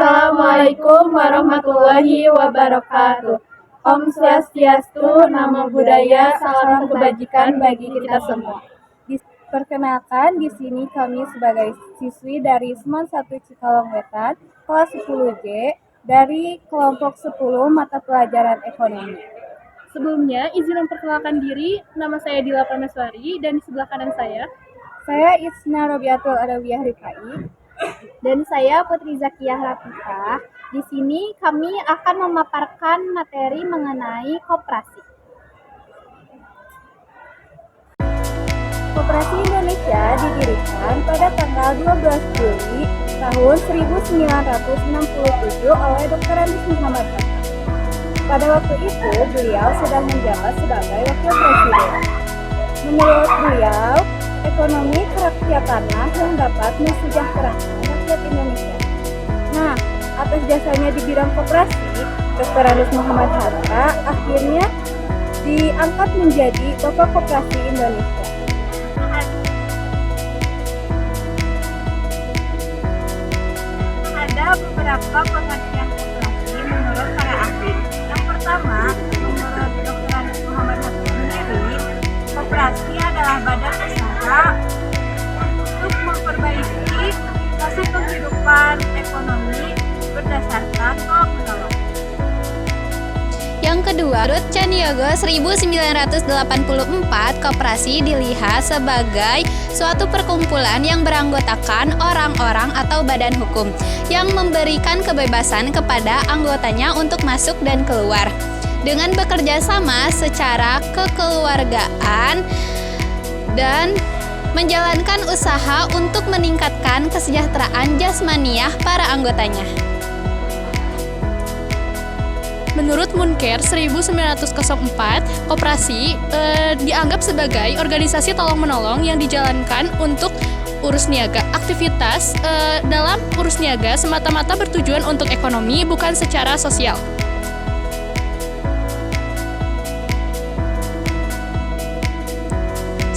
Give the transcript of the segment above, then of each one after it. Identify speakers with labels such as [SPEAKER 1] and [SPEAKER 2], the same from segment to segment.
[SPEAKER 1] Assalamualaikum warahmatullahi wabarakatuh. Om Swastiastu, Namo Buddhaya, salam kebajikan bagi kita semua.
[SPEAKER 2] Perkenalkan, di sini kami sebagai siswi dari Semen 1 Cikalong Wetan, kelas 10J, dari kelompok 10 mata pelajaran ekonomi.
[SPEAKER 3] Sebelumnya, izin memperkenalkan diri, nama saya Dila Prameswari, dan di sebelah kanan saya
[SPEAKER 2] Isna Robiatul Adawiyah Rifai.
[SPEAKER 4] Dan saya Putri Zakiyah Latifah. Di sini kami akan memaparkan materi mengenai koperasi.
[SPEAKER 2] Koperasi Indonesia didirikan pada tanggal 12 Juli tahun 1967 oleh Dr. Andes Muhammad Hatta. Pada waktu itu, beliau sedang menjabat sebagai Wakil Presiden. Menurut beliau, ekonomi kerakyatanlah yang dapat mensejahterakan rakyat Indonesia. Nah, atas jasanya di bidang koperasi, Dr. Andes Muhammad Hatta akhirnya diangkat menjadi Bapak Koperasi Indonesia.
[SPEAKER 4] Ada beberapa pengertian koperasi menurut para ahli. Yang pertama, menurut Dr. Andes Muhammad Hatta sendiri, koperasi adalah badan usaha untuk memperbaiki hasil kehidupan ekonomi berdasarkan tolak-menolong.
[SPEAKER 5] Yang kedua, menurut Caniago 1984, koperasi dilihat sebagai suatu perkumpulan yang beranggotakan orang-orang atau badan hukum yang memberikan kebebasan kepada anggotanya untuk masuk dan keluar dengan bekerja sama secara kekeluargaan dan menjalankan usaha untuk meningkatkan kesejahteraan jasmaniah para anggotanya.
[SPEAKER 3] Menurut Munker 1904, koperasi dianggap sebagai organisasi tolong-menolong yang dijalankan untuk urus niaga. Aktivitas dalam urus niaga semata-mata bertujuan untuk ekonomi, bukan secara sosial.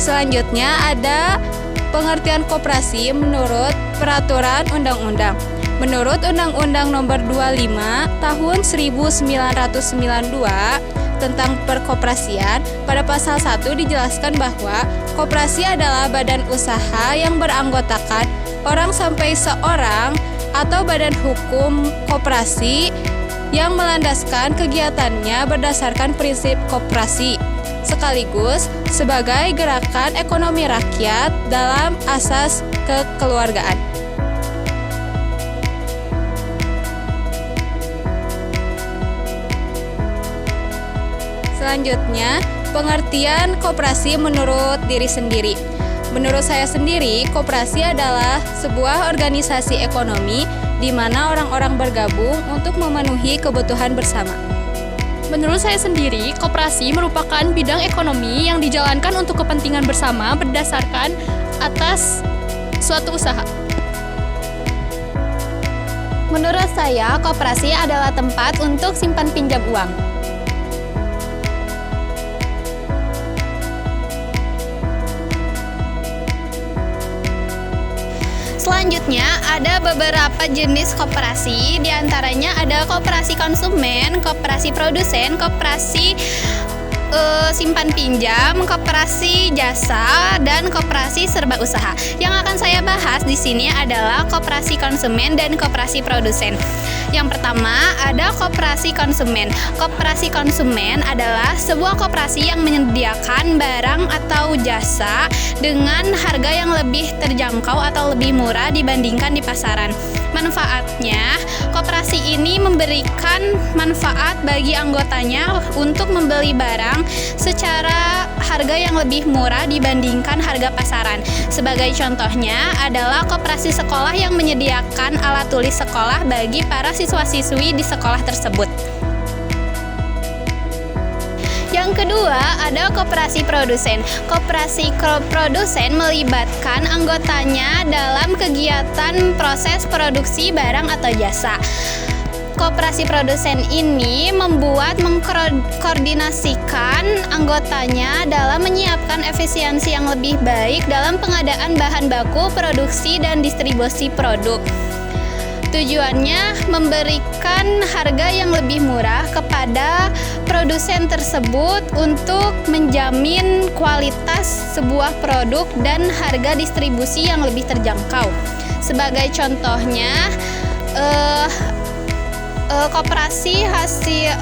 [SPEAKER 5] Selanjutnya ada pengertian koperasi menurut peraturan undang-undang. Menurut Undang-Undang Nomor 25 Tahun 1992 tentang perkoperasian, pada pasal 1 dijelaskan bahwa koperasi adalah badan usaha yang beranggotakan orang sampai seorang atau badan hukum koperasi yang melandaskan kegiatannya berdasarkan prinsip koperasi, sekaligus sebagai gerakan ekonomi rakyat dalam asas kekeluargaan. Selanjutnya, pengertian koperasi menurut diri sendiri. Menurut saya sendiri, koperasi adalah sebuah organisasi ekonomi di mana orang-orang bergabung untuk memenuhi kebutuhan bersama.
[SPEAKER 3] Menurut saya sendiri, koperasi merupakan bidang ekonomi yang dijalankan untuk kepentingan bersama berdasarkan atas suatu usaha.
[SPEAKER 5] Menurut saya, koperasi adalah tempat untuk simpan pinjam uang. Selanjutnya, ada beberapa jenis koperasi, diantaranya ada koperasi konsumen, koperasi produsen, koperasi simpan pinjam, koperasi jasa, dan koperasi serba usaha. Yang akan saya bahas di sini adalah koperasi konsumen dan koperasi produsen. Yang pertama, ada koperasi konsumen. Koperasi konsumen adalah sebuah koperasi yang menyediakan barang atau jasa dengan harga yang lebih terjangkau atau lebih murah dibandingkan di pasaran. Manfaatnya, koperasi ini memberikan manfaat bagi anggotanya untuk membeli barang secara harga yang lebih murah dibandingkan harga pasaran. Sebagai contohnya adalah koperasi sekolah yang menyediakan alat tulis sekolah bagi para siswa-siswi di sekolah tersebut. Yang kedua, ada koperasi produsen. Koperasi produsen melibatkan anggotanya dalam kegiatan proses produksi barang atau jasa. Koperasi produsen ini mengkoordinasikan anggotanya dalam menyiapkan efisiensi yang lebih baik dalam pengadaan bahan baku, produksi, dan distribusi produk. Tujuannya memberikan harga yang lebih murah kepada produsen tersebut untuk menjamin kualitas sebuah produk dan harga distribusi yang lebih terjangkau. Sebagai contohnya,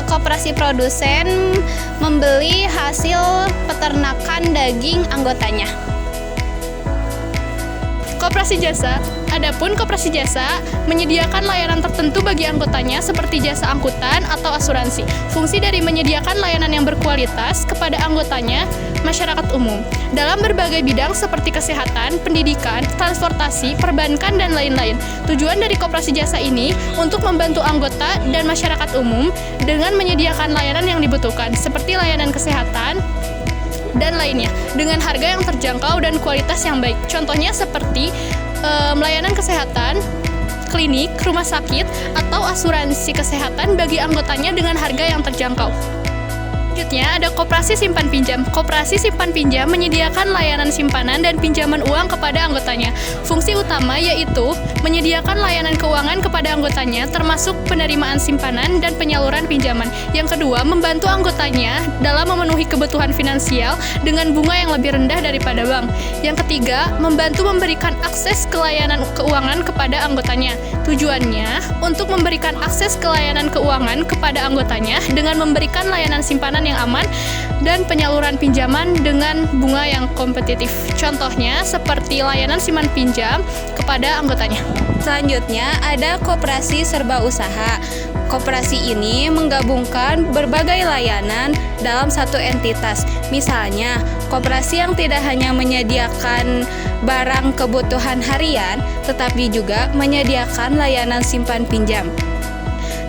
[SPEAKER 5] koperasi produsen membeli hasil peternakan daging anggotanya.
[SPEAKER 3] Koperasi jasa. Adapun koperasi jasa menyediakan layanan tertentu bagi anggotanya seperti jasa angkutan atau asuransi. Fungsi dari menyediakan layanan yang berkualitas kepada anggotanya masyarakat umum dalam berbagai bidang seperti kesehatan, pendidikan, transportasi, perbankan, dan lain-lain. Tujuan dari koperasi jasa ini untuk membantu anggota dan masyarakat umum dengan menyediakan layanan yang dibutuhkan seperti layanan kesehatan dan lainnya dengan harga yang terjangkau dan kualitas yang baik. Contohnya seperti layanan kesehatan, klinik, rumah sakit, atau asuransi kesehatan bagi anggotanya dengan harga yang terjangkau. Selanjutnya ada koperasi simpan pinjam. Koperasi simpan pinjam menyediakan layanan simpanan dan pinjaman uang kepada anggotanya. Fungsi utama yaitu menyediakan layanan keuangan kepada anggotanya termasuk penerimaan simpanan dan penyaluran pinjaman. Yang kedua, membantu anggotanya dalam memenuhi kebutuhan finansial dengan bunga yang lebih rendah daripada bank. Yang ketiga, membantu memberikan akses ke layanan keuangan kepada anggotanya. Tujuannya untuk memberikan akses ke layanan keuangan kepada anggotanya dengan memberikan layanan simpanan yang aman dan penyaluran pinjaman dengan bunga yang kompetitif. Contohnya seperti layanan simpan pinjam kepada anggotanya.
[SPEAKER 5] Selanjutnya ada koperasi serba usaha. Koperasi ini menggabungkan berbagai layanan dalam satu entitas. Misalnya, koperasi yang tidak hanya menyediakan barang kebutuhan harian, tetapi juga menyediakan layanan simpan pinjam.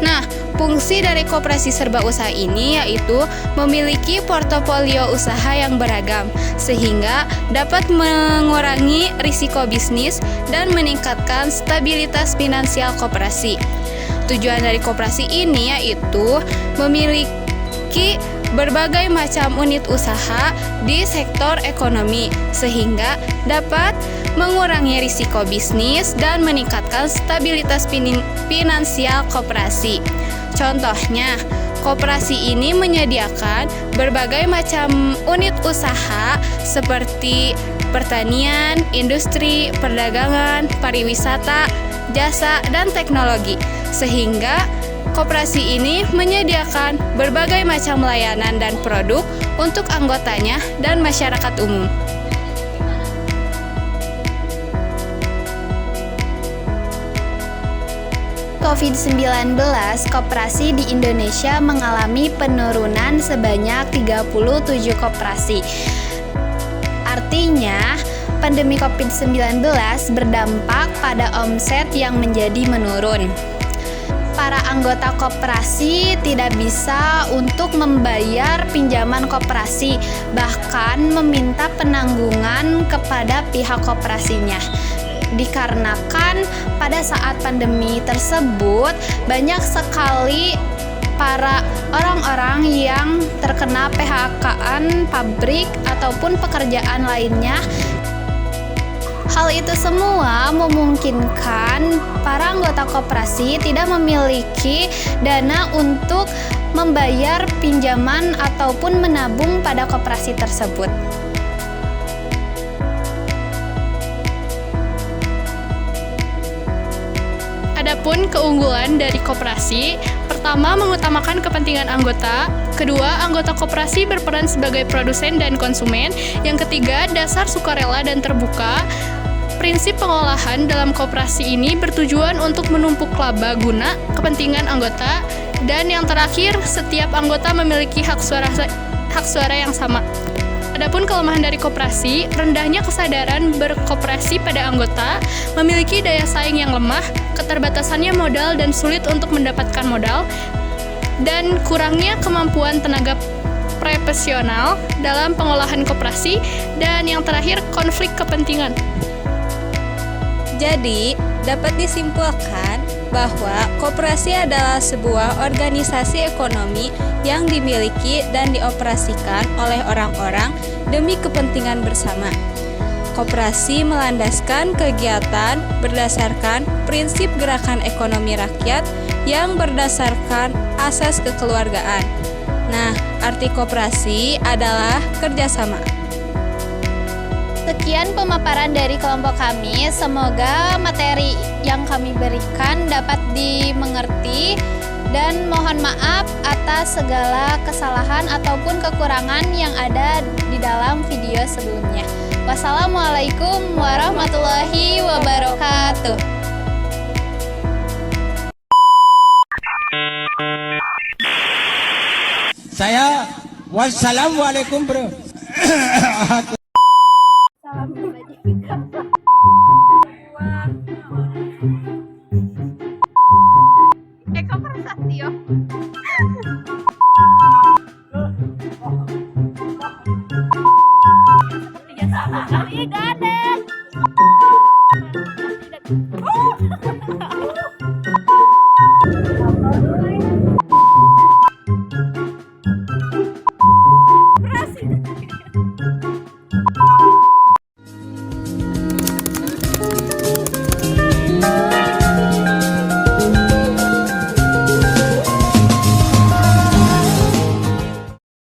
[SPEAKER 5] Nah, fungsi dari koperasi serba usaha ini yaitu memiliki portofolio usaha yang beragam, sehingga dapat mengurangi risiko bisnis dan meningkatkan stabilitas finansial koperasi. Tujuan dari koperasi ini yaitu memiliki berbagai macam unit usaha di sektor ekonomi, sehingga dapat mengurangi risiko bisnis dan meningkatkan stabilitas finansial koperasi. Contohnya, koperasi ini menyediakan berbagai macam unit usaha seperti pertanian, industri, perdagangan, pariwisata, jasa, dan teknologi, sehingga koperasi ini menyediakan berbagai macam layanan dan produk untuk anggotanya dan masyarakat umum. COVID-19, koperasi di Indonesia mengalami penurunan sebanyak 37 koperasi. Artinya, pandemi COVID-19 berdampak pada omset yang menjadi menurun. Para anggota koperasi tidak bisa untuk membayar pinjaman koperasi, bahkan meminta penanggungan kepada pihak koperasinya. Dikarenakan pada saat pandemi tersebut banyak sekali para orang-orang yang terkena PHK-an pabrik ataupun pekerjaan lainnya. Hal itu semua memungkinkan para anggota koperasi tidak memiliki dana untuk membayar pinjaman ataupun menabung pada koperasi tersebut.
[SPEAKER 3] Adapun keunggulan dari koperasi, pertama mengutamakan kepentingan anggota, kedua anggota koperasi berperan sebagai produsen dan konsumen, yang ketiga dasar sukarela dan terbuka. Prinsip pengolahan dalam koperasi ini bertujuan untuk menumpuk laba guna kepentingan anggota, dan yang terakhir setiap anggota memiliki hak suara yang sama. Adapun kelemahan dari koperasi, rendahnya kesadaran berkoperasi pada anggota, memiliki daya saing yang lemah, keterbatasannya modal dan sulit untuk mendapatkan modal, dan kurangnya kemampuan tenaga profesional dalam pengolahan koperasi, dan yang terakhir konflik kepentingan.
[SPEAKER 6] Jadi, dapat disimpulkan bahwa koperasi adalah sebuah organisasi ekonomi yang dimiliki dan dioperasikan oleh orang-orang demi kepentingan bersama. Koperasi melandaskan kegiatan berdasarkan prinsip gerakan ekonomi rakyat yang berdasarkan asas kekeluargaan. Nah, arti koperasi adalah kerjasama.
[SPEAKER 5] Sekian pemaparan dari kelompok kami. Semoga materi yang kami berikan dapat dimengerti dan mohon maaf atas segala kesalahan ataupun kekurangan yang ada di dalam video sebelumnya. Wassalamualaikum warahmatullahi wabarakatuh.
[SPEAKER 7] Saya wassalamualaikum bro.
[SPEAKER 5] Kami gandeng.